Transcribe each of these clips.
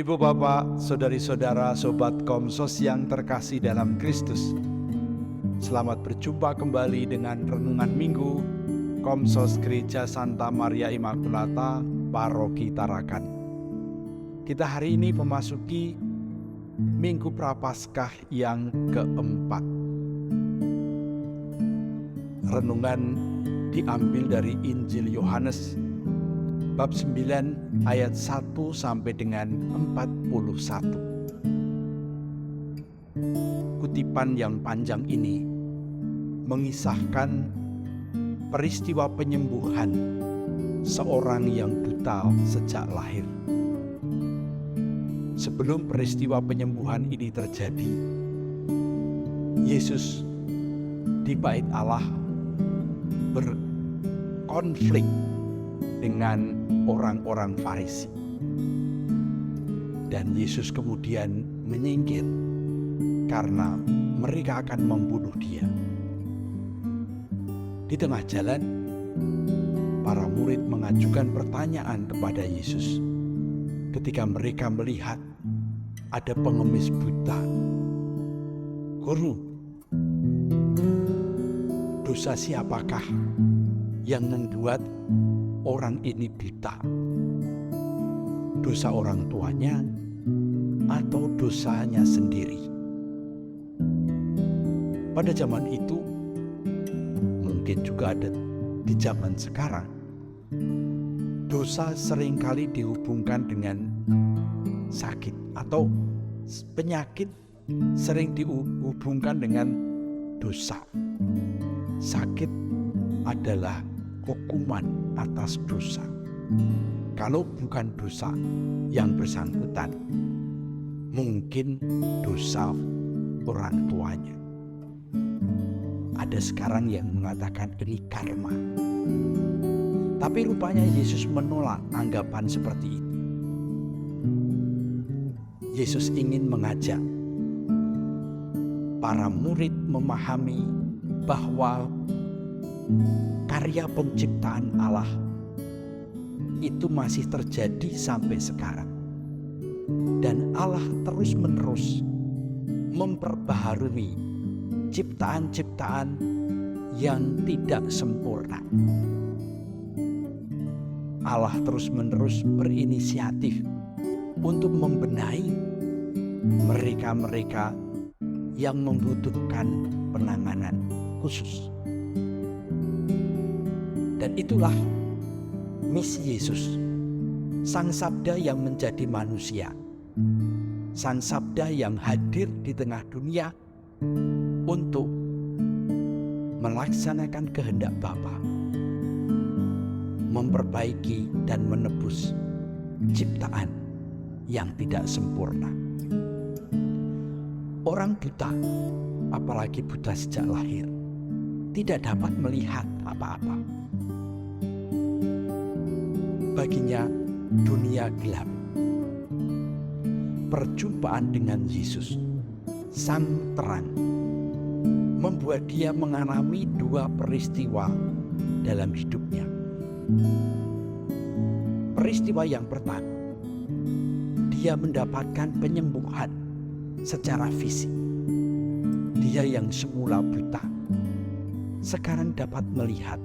Ibu bapak, saudari-saudara, sobat Komsos yang terkasih dalam Kristus, selamat berjumpa kembali dengan Renungan Minggu Komsos Gereja Santa Maria Immaculata, Paroki Tarakan. Kita hari ini memasuki Minggu Prapaskah yang keempat. Renungan diambil dari Injil Yohanes bab 9 ayat 1 sampai dengan 41. Kutipan yang panjang ini mengisahkan peristiwa penyembuhan seorang yang buta sejak lahir. Sebelum peristiwa penyembuhan ini terjadi, Yesus di Bait Allah berkonflik dengan orang-orang Farisi. Dan Yesus kemudian menyingkir karena mereka akan membunuh dia. Di tengah jalan, para murid mengajukan pertanyaan kepada Yesus ketika mereka melihat ada pengemis buta. Guru, dosa siapakah yang membuat orang ini buta? Dosa orang tuanya atau dosanya sendiri? Pada zaman itu, mungkin juga ada di zaman sekarang, dosa seringkali dihubungkan dengan sakit, atau penyakit sering dihubungkan dengan dosa. Sakit adalah hukuman atas dosa. Kalau bukan dosa yang bersangkutan, mungkin dosa orang tuanya. Ada sekarang yang mengatakan ini karma. Tapi rupanya Yesus menolak anggapan seperti itu. Yesus ingin mengajak para murid memahami bahwa karya penciptaan Allah itu masih terjadi sampai sekarang. Dan Allah terus-menerus memperbaharui ciptaan-ciptaan yang tidak sempurna. Allah terus-menerus berinisiatif untuk membenahi mereka-mereka yang membutuhkan penanganan khusus. Dan itulah misi Yesus, Sang Sabda yang menjadi manusia, Sang Sabda yang hadir di tengah dunia untuk melaksanakan kehendak Bapa, memperbaiki dan menebus ciptaan yang tidak sempurna. Orang buta, apalagi buta sejak lahir, tidak dapat melihat apa-apa. Baginya dunia gelap. Perjumpaan dengan Yesus, Sang Terang, membuat dia mengalami dua peristiwa dalam hidupnya. Peristiwa yang pertama, dia mendapatkan penyembuhan secara fisik. Dia yang semula buta, sekarang dapat melihat.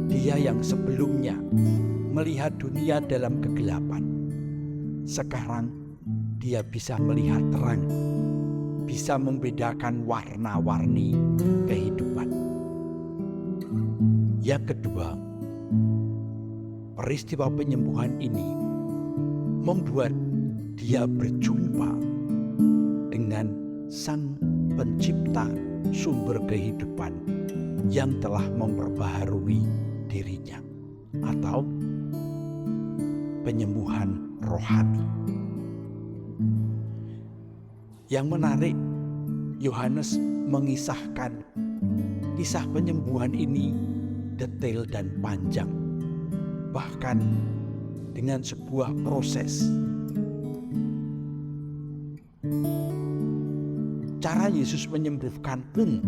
Dia yang sebelumnya melihat dunia dalam kegelapan, sekarang dia bisa melihat terang, bisa membedakan warna-warni kehidupan. Yang kedua, peristiwa penyembuhan ini membuat dia berjumpa dengan Sang Pencipta sumber kehidupan yang telah memperbaharui dirinya, atau penyembuhan rohani. Yang menarik, Yohanes mengisahkan kisah penyembuhan ini detail dan panjang, bahkan dengan sebuah proses. Cara Yesus menyembuhkan pun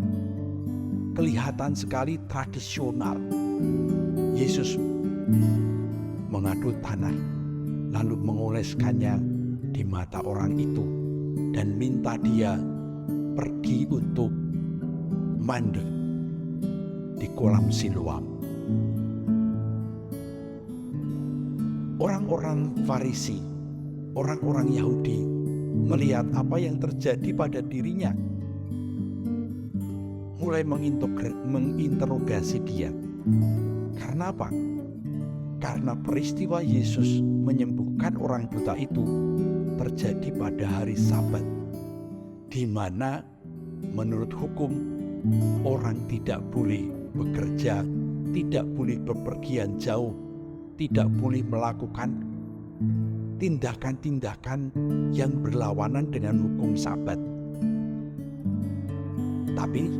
kelihatan sekali tradisional. Yesus mengaduk tanah, lalu mengoleskannya di mata orang itu dan minta dia pergi untuk mandi di kolam Siloam. Orang-orang Farisi, orang-orang Yahudi melihat apa yang terjadi pada dirinya, mulai menginterogasi dia. Karena apa? Karena peristiwa Yesus menyembuhkan orang buta itu terjadi pada hari Sabat, di mana menurut hukum orang tidak boleh bekerja, tidak boleh bepergian jauh, tidak boleh melakukan tindakan-tindakan yang berlawanan dengan hukum Sabat. Tapi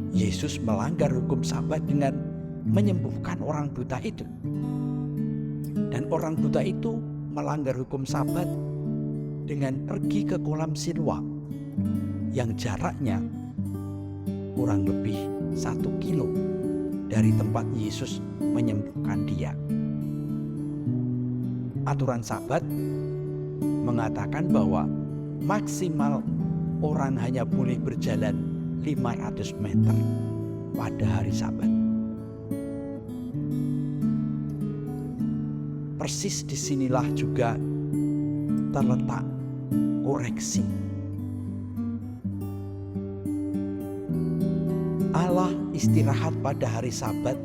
Yesus melanggar hukum Sabat dengan menyembuhkan orang buta itu. Dan orang buta itu melanggar hukum Sabat dengan pergi ke kolam Siloam yang jaraknya kurang lebih 1 kilo dari tempat Yesus menyembuhkan dia. Aturan Sabat mengatakan bahwa maksimal orang hanya boleh berjalan 500 meter pada hari Sabat. Persis disinilah juga terletak koreksi. Allah istirahat pada hari Sabat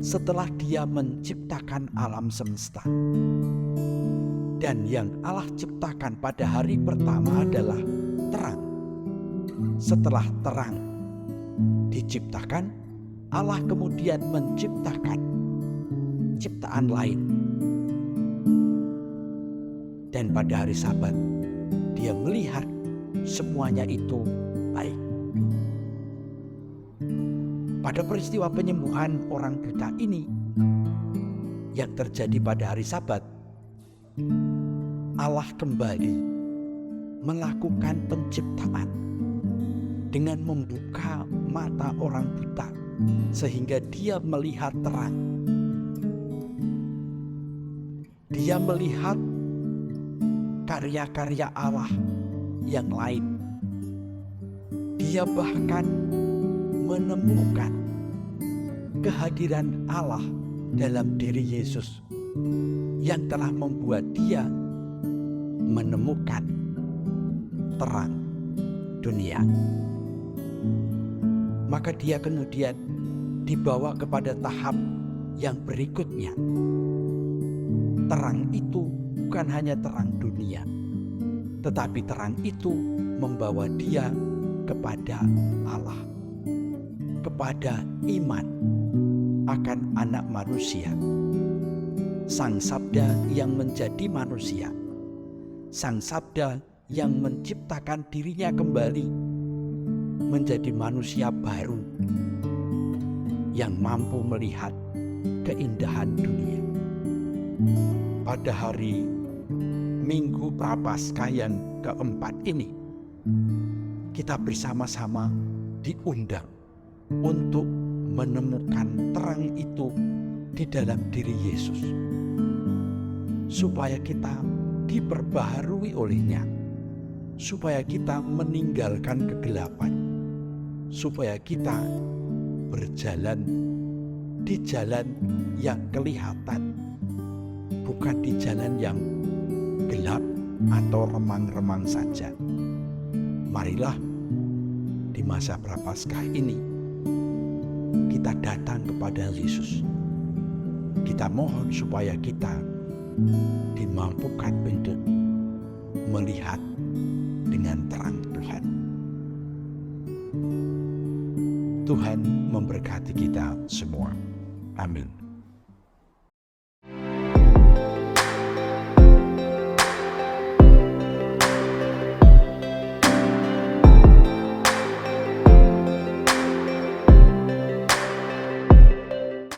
setelah Dia menciptakan alam semesta. Dan yang Allah ciptakan pada hari pertama adalah terang. Setelah terang diciptakan, Allah kemudian menciptakan ciptaan lain. Dan pada hari Sabat, Dia melihat semuanya itu baik. Pada peristiwa penyembuhan orang buta ini yang terjadi pada hari Sabat, Allah kembali melakukan penciptaan dengan membuka mata orang buta sehingga dia melihat terang. Dia melihat karya-karya Allah yang lain. Dia bahkan menemukan kehadiran Allah dalam diri Yesus yang telah membuat dia menemukan terang dunia. Maka dia kemudian dibawa kepada tahap yang berikutnya. Terang itu bukan hanya terang dunia, tetapi terang itu membawa dia kepada Allah, kepada iman akan Anak Manusia, Sang Sabda yang menjadi manusia, Sang Sabda yang menciptakan dirinya kembali menjadi manusia baru yang mampu melihat keindahan dunia. Pada hari Minggu Prapaskah yang keempat ini, kita bersama-sama diundang untuk menemukan terang itu di dalam diri Yesus, supaya kita diperbaharui olehnya, supaya kita meninggalkan kegelapan, supaya kita berjalan di jalan yang kelihatan, bukan di jalan yang gelap atau remang-remang saja. Marilah di masa Prapaskah ini kita datang kepada Yesus. Kita mohon supaya kita dimampukan untuk melihat dengan terang Tuhan. Tuhan memberkati kita semua. Amin.